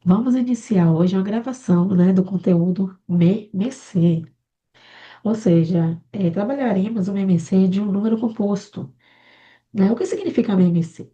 Vamos iniciar hoje uma gravação, né, do conteúdo MMC, ou seja, trabalharemos o MMC de um número composto, né? O que significa MMC?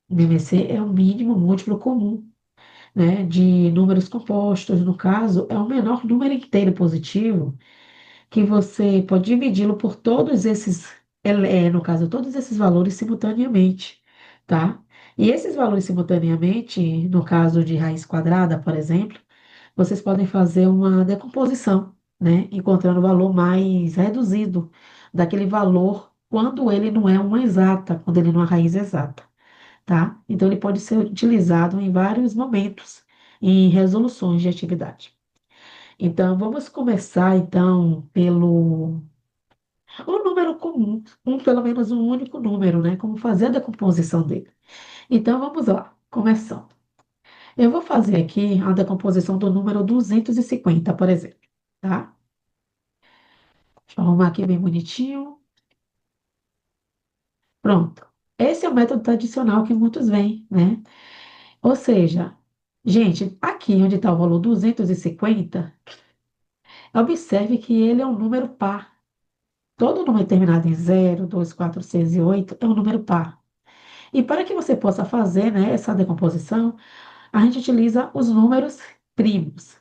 MMC é o mínimo múltiplo comum, né, de números compostos. No caso, é o menor número inteiro positivo que você pode dividi-lo por todos esses, no caso, todos esses valores simultaneamente, tá? E esses valores simultaneamente, no caso de raiz quadrada, por exemplo, vocês podem fazer uma decomposição, né? Encontrando o valor mais reduzido daquele valor quando ele não é uma exata, quando ele não é uma raiz exata, tá? Então, ele pode ser utilizado em vários momentos, em resoluções de atividade. Então, vamos começar, então, pelo um número comum, pelo menos um único número, né? Como fazer a decomposição dele. Então, vamos lá, começando. Eu vou fazer aqui a decomposição do número 250, por exemplo, tá? Deixa eu arrumar aqui bem bonitinho. Pronto. Esse é o método tradicional que muitos veem, né? Ou seja, gente, aqui onde está o valor 250, observe que ele é um número par. Todo número terminado em 0, 2, 4, 6 e 8 é um número par. E para que você possa fazer, né, essa decomposição, a gente utiliza os números primos,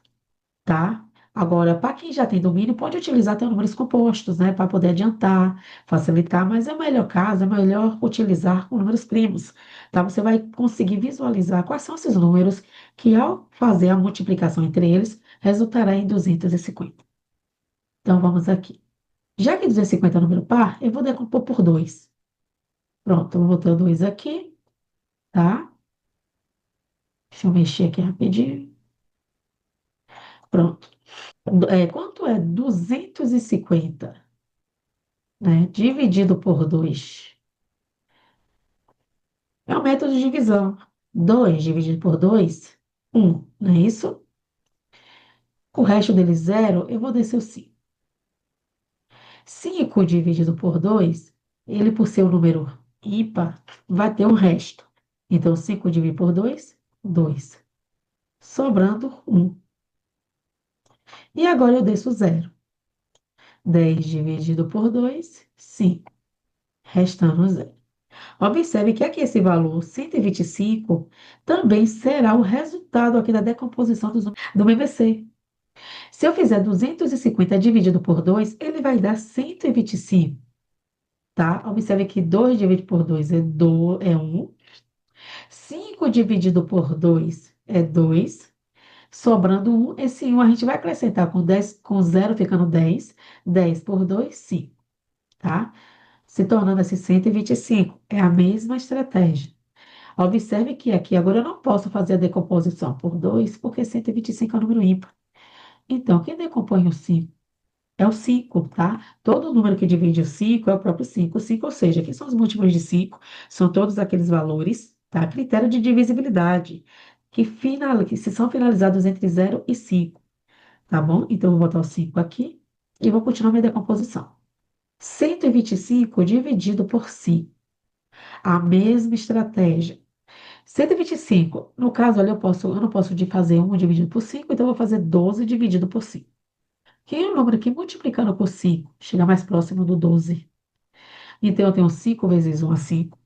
tá? Agora, para quem já tem domínio, pode utilizar até números compostos, né, para poder adiantar, facilitar, mas é o melhor caso, é melhor utilizar com números primos, tá? Você vai conseguir visualizar quais são esses números que, ao fazer a multiplicação entre eles, resultará em 250. Então, vamos aqui. Já que 250 é número par, eu vou decompor por 2. Pronto, eu vou botar o 2 aqui, tá? Deixa eu mexer aqui rapidinho. Pronto. Quanto é 250, né, dividido por 2? É o método de divisão. 2 dividido por 2, 1, não é isso? O resto dele, 0, eu vou descer o 5. 5 dividido por 2, ele, por ser um número ímpar, vai ter um resto. Então, 5 dividido por 2, 2. Sobrando 1. E agora eu desço 0. 10 dividido por 2, 5. Restando 0. Observe que aqui esse valor 125 também será o resultado aqui da decomposição do MVC. Se eu fizer 250 dividido por 2, ele vai dar 125, tá? Observe que 2 dividido por 2 é 1. 5 dividido por 2 é 2. Sobrando 1, esse 1 a gente vai acrescentar com 10, com 0 ficando 10. 10 por 2, 5, tá? Se tornando assim 125. É a mesma estratégia. Observe que aqui agora eu não posso fazer a decomposição por 2, porque 125 é um número ímpar. Então, quem decompõe o 5 é o 5, tá? Todo número que divide o 5 é o próprio 5. O 5, ou seja, quem são os múltiplos de 5? São todos aqueles valores, tá? Critério de divisibilidade, que se são finalizados entre 0 e 5, tá bom? Então, eu vou botar o 5 aqui e vou continuar minha decomposição. 125 dividido por 5. A mesma estratégia. 125. No caso ali, eu não posso fazer 1 dividido por 5, então eu vou fazer 12 dividido por 5. Quem é o número que multiplicando por 5 chega mais próximo do 12? Então eu tenho 5 vezes 1 é 5.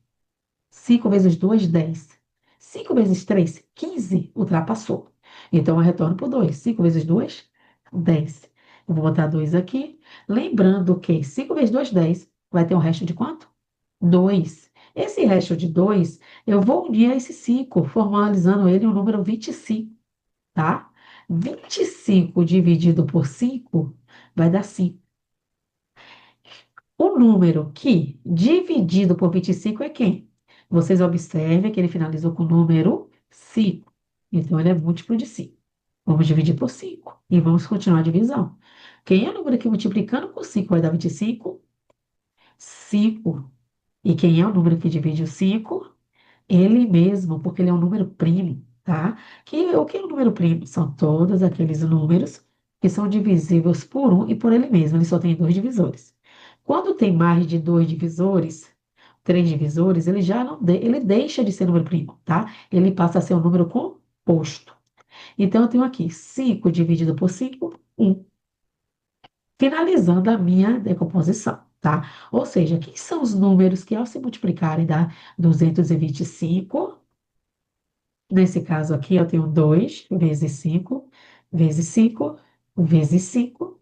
5 vezes 2, 10. 5 vezes 3, 15. Ultrapassou. Então eu retorno por 2. 5 vezes 2, 10. Eu vou botar 2 aqui. Lembrando que 5 vezes 2, 10. Vai ter um resto de quanto? 2. Esse resto de 2, eu vou unir a esse 5, formalizando ele em um número 25, tá? 25 dividido por 5 vai dar 5. O número que dividido por 25 é quem? Vocês observem que ele finalizou com o número 5. Então, ele é múltiplo de 5. Vamos dividir por 5 e vamos continuar a divisão. Quem é o número que multiplicando por 5 vai dar 25? 5. E quem é o número que divide o 5? Ele mesmo, porque ele é um número primo, tá? O que é um número primo? São todos aqueles números que são divisíveis por um e por ele mesmo. Ele só tem dois divisores. Quando tem mais de dois divisores, três divisores, ele já não ele deixa de ser número primo, tá? Ele passa a ser um número composto. Então, eu tenho aqui 5 dividido por 5, 1. Finalizando a minha decomposição, tá? Ou seja, quem são os números que, ao se multiplicarem, dá 225? Nesse caso aqui, eu tenho 2 vezes 5, vezes 5, vezes 5,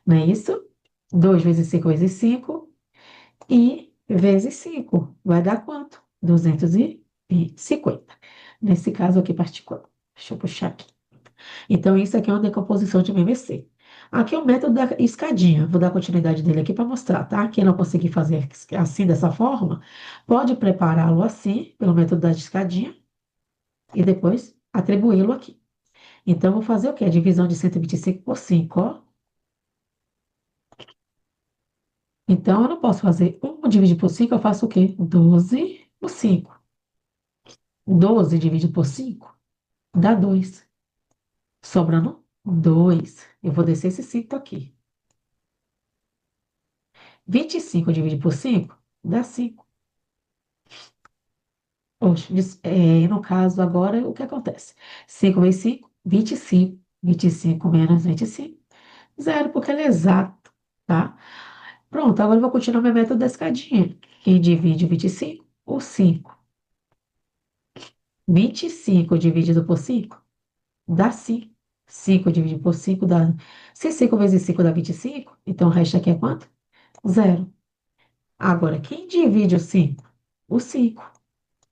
não é isso? 2 vezes 5 vezes 5 e vezes 5. Vai dar quanto? 250. Nesse caso aqui particular. Deixa eu puxar aqui. Então, isso aqui é uma decomposição de MMC. Aqui é o método da escadinha. Vou dar continuidade dele aqui para mostrar, tá? Quem não conseguir fazer assim, dessa forma, pode prepará-lo assim, pelo método da escadinha, e depois atribuí-lo aqui. Então, vou fazer o quê? A divisão de 125 por 5, ó. Então, eu não posso fazer 1 dividido por 5, eu faço o quê? 12 por 5. 12 dividido por 5 dá 2. Sobrando 2. Eu vou descer esse 5 aqui. 25 dividido por 5 dá 5. Oxe, no caso, agora, o que acontece? 5 vezes 5, 25. 25 menos 25, zero, porque ele é exato, tá? Pronto, agora eu vou continuar meu método da escadinha. Quem divide 25 por 5. 25 dividido por 5 dá 5. 5 dividido por 5 dá. Se 5 vezes 5 dá 25, então o resto aqui é quanto? Zero. Agora, quem divide o 5? O 5,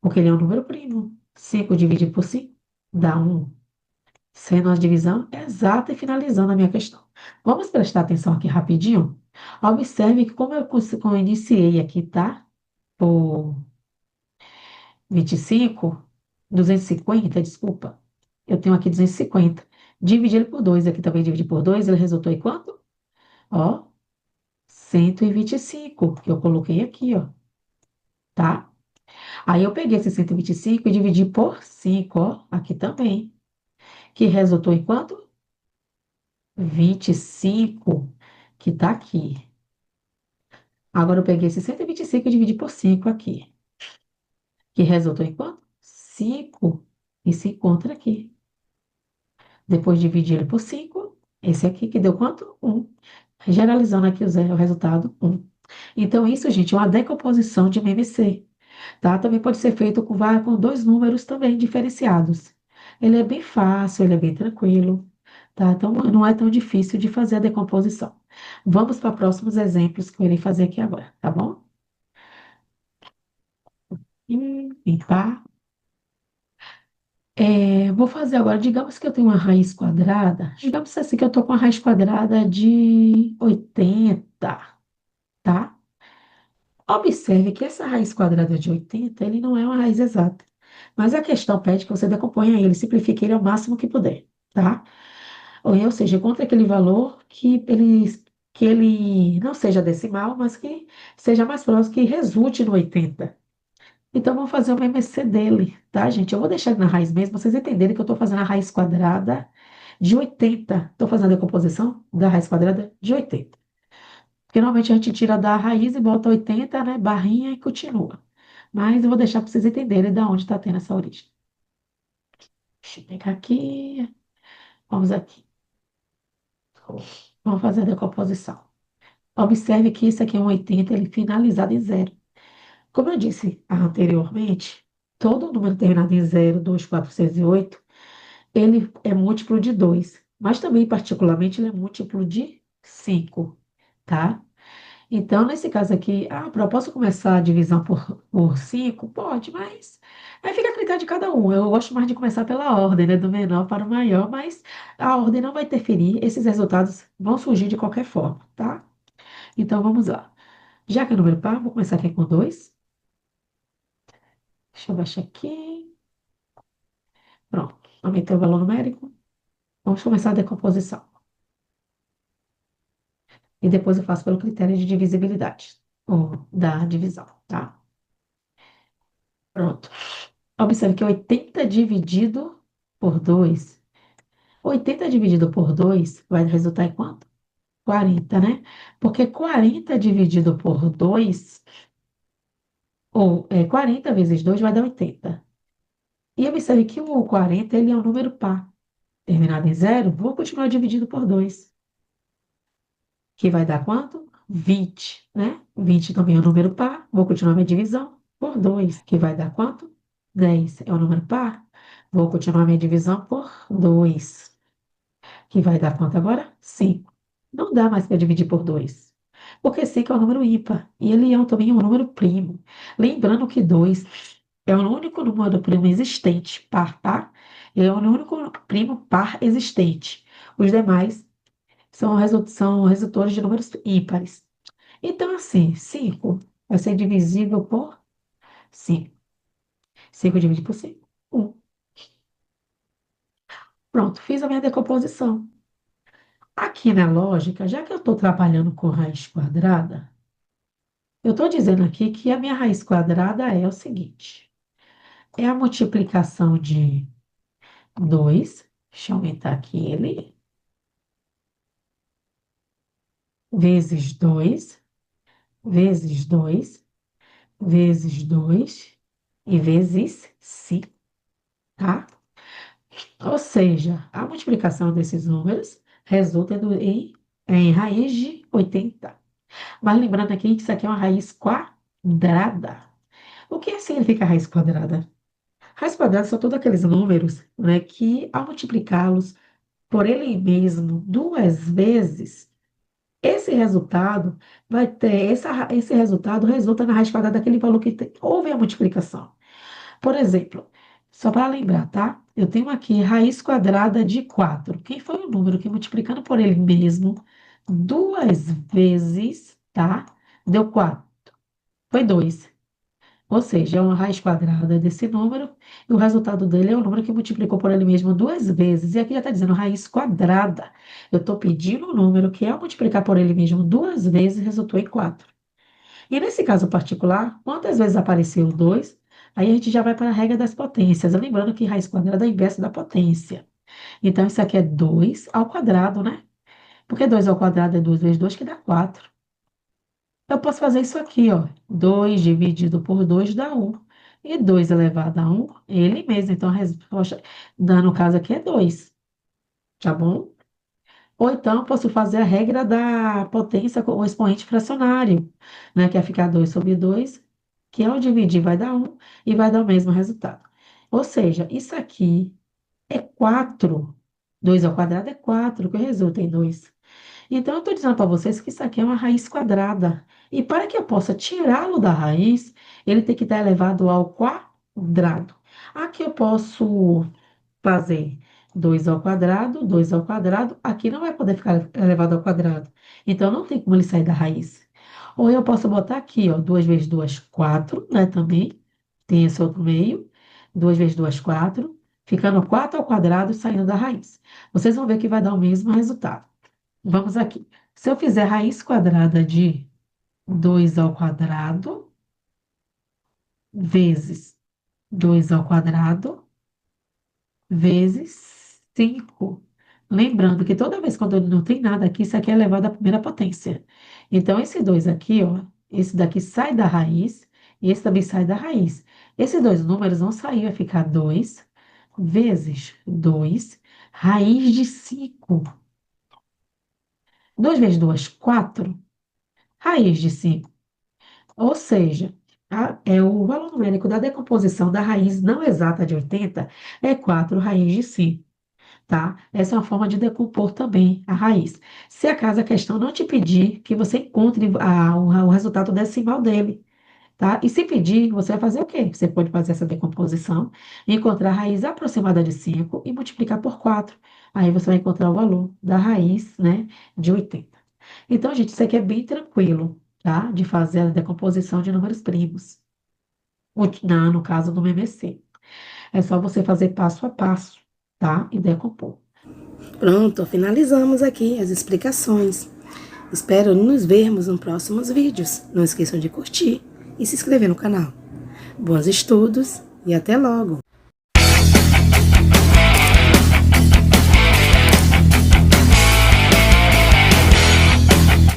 porque ele é um número primo. 5 dividido por 5 dá 1. Sendo a divisão exata e finalizando a minha questão. Vamos prestar atenção aqui rapidinho? Observe que como eu iniciei aqui, tá? Por 25, 250, desculpa. Eu tenho aqui 250. Dividi ele por 2, aqui também dividi por 2, ele resultou em quanto? Ó, 125, que eu coloquei aqui, ó, tá? Aí eu peguei esse 125 e dividi por 5, ó, aqui também, que resultou em quanto? 25, que tá aqui. Agora eu peguei esse 125 e dividi por 5 aqui, que resultou em quanto? 5, e se encontra aqui. Depois dividi ele por 5, esse aqui que deu quanto? 1. Generalizando aqui o resultado, 1. Então, isso, gente, é uma decomposição de MMC, tá? Também pode ser feito com dois números também diferenciados. Ele é bem fácil, ele é bem tranquilo, tá? Então, não é tão difícil de fazer a decomposição. Vamos para próximos exemplos que eu irei fazer aqui agora, tá bom? Limpar. Vou fazer agora, digamos que eu tenho uma raiz quadrada, digamos assim que eu estou com a raiz quadrada de 80, tá? Observe que essa raiz quadrada de 80, ele não é uma raiz exata, mas a questão pede que você decomponha ele, simplifique ele ao máximo que puder, tá? Ou seja, encontre aquele valor que ele não seja decimal, mas que seja mais próximo, que resulte no 80. Então, vamos fazer o MMC dele, tá, gente? Eu vou deixar ele na raiz mesmo, pra vocês entenderem que eu estou fazendo a raiz quadrada de 80. Estou fazendo a decomposição da raiz quadrada de 80. Porque normalmente a gente tira da raiz e bota 80, né? Barrinha e continua. Mas eu vou deixar para vocês entenderem de onde está tendo essa origem. Deixa eu pegar aqui. Vamos aqui. Vamos fazer a decomposição. Observe que isso aqui é um 80, ele finalizado em zero. Como eu disse anteriormente, todo número terminado em 0, 2, 4, 6 e 8, ele é múltiplo de 2. Mas também, particularmente, ele é múltiplo de 5, tá? Então, nesse caso aqui, posso começar a divisão por 5? Pode, mas aí fica a critério de cada um. Eu gosto mais de começar pela ordem, né? Do menor para o maior, mas a ordem não vai interferir. Esses resultados vão surgir de qualquer forma, tá? Então, vamos lá. Já que é número par, vou começar aqui com 2. Deixa eu baixar aqui. Pronto. Aumentei o valor numérico. Vamos começar a decomposição. E depois eu faço pelo critério de divisibilidade, ou da divisão, tá? Pronto. Observe que 80 dividido por 2. 80 dividido por 2 vai resultar em quanto? 40, né? Porque 40 dividido por 2, ou 40 vezes 2 vai dar 80. E observe que o 40, ele é um número par. terminado em zero, vou continuar dividindo por 2, que vai dar quanto? 20, né? 20 também é um número par, vou continuar minha divisão por 2, que vai dar quanto? 10 é um número par, vou continuar minha divisão por 2, que vai dar quanto agora? 5. Não dá mais para dividir por 2, porque 5 é um número ímpar, e ele é também um número primo. Lembrando que 2 é o único número primo existente, par, tá? É o único primo par existente. Os demais são resultores de números ímpares. Então, assim, 5 vai ser divisível por 5. 5 dividido por 5, 1. Pronto, fiz a minha decomposição. Aqui na lógica, já que eu estou trabalhando com raiz quadrada, eu estou dizendo aqui que a minha raiz quadrada é o seguinte: é a multiplicação de 2, deixa eu aumentar aqui ele, vezes 2, vezes 2, vezes 2 e vezes 5, tá? Ou seja, a multiplicação desses números resulta em raiz de 80. Mas lembrando aqui que isso aqui é uma raiz quadrada. O que significa raiz quadrada? Raiz quadrada são todos aqueles números, né, que ao multiplicá-los por ele mesmo duas vezes, esse resultado vai ter, esse resultado resulta na raiz quadrada daquele valor que houve a multiplicação. Por exemplo, só para lembrar, tá? Eu tenho aqui raiz quadrada de 4. Quem foi o número que multiplicando por ele mesmo duas vezes, tá? Deu 4. Foi 2. Ou seja, é uma raiz quadrada desse número, e o resultado dele é o número que multiplicou por ele mesmo duas vezes. E aqui já está dizendo raiz quadrada. Eu estou pedindo um número que, ao multiplicar por ele mesmo duas vezes, resultou em 4. E nesse caso particular, quantas vezes apareceu o 2? Aí a gente já vai para a regra das potências. Lembrando que raiz quadrada é a inversa da potência. Então, isso aqui é 2 ao quadrado, né? Porque 2 ao quadrado é 2 vezes 2, que dá 4. Eu posso fazer isso aqui, ó. 2 dividido por 2 dá 1. E 2 elevado a 1, ele mesmo. Então, a resposta, no caso aqui, é 2. Tá bom? Ou então, eu posso fazer a regra da potência com o expoente fracionário, né? Que é ficar 2 sobre 2, que ao dividir vai dar 1 e vai dar o mesmo resultado. Ou seja, isso aqui é 4. 2 ao quadrado é 4, que resulta em 2. Então, eu estou dizendo para vocês que isso aqui é uma raiz quadrada. E para que eu possa tirá-lo da raiz, ele tem que estar elevado ao quadrado. Aqui eu posso fazer 2 ao quadrado, 2 ao quadrado. Aqui não vai poder ficar elevado ao quadrado. Então, não tem como ele sair da raiz. Ou eu posso botar aqui, ó, 2 vezes 2, 4, né, também. Tem esse outro meio. 2 vezes 2, 4. Ficando 4 ao quadrado saindo da raiz. Vocês vão ver que vai dar o mesmo resultado. Vamos aqui. Se eu fizer raiz quadrada de 2 ao quadrado, vezes 2 ao quadrado, vezes 5. Lembrando que toda vez quando não tem nada aqui, isso aqui é elevado à primeira potência. Então, esse 2 aqui, ó, esse daqui sai da raiz, e esse também sai da raiz. Esses dois números vão sair, vai ficar 2 vezes 2, raiz de 5. 2 vezes 2, 4, raiz de 5. Ou seja, o valor numérico da decomposição da raiz não exata de 80 é 4 raiz de 5, tá? Essa é uma forma de decompor também a raiz. Se acaso a questão não te pedir que você encontre o resultado decimal dele, tá? E se pedir, você vai fazer o quê? Você pode fazer essa decomposição, encontrar a raiz aproximada de 5 e multiplicar por 4. Aí você vai encontrar o valor da raiz, né, de 80. Então, gente, isso aqui é bem tranquilo, tá? De fazer a decomposição de números primos. No caso do MMC. É só você fazer passo a passo, tá? E decompor. Pronto, finalizamos aqui as explicações. Espero nos vermos nos próximos vídeos. Não esqueçam de curtir e se inscrever no canal. Bons estudos e até logo!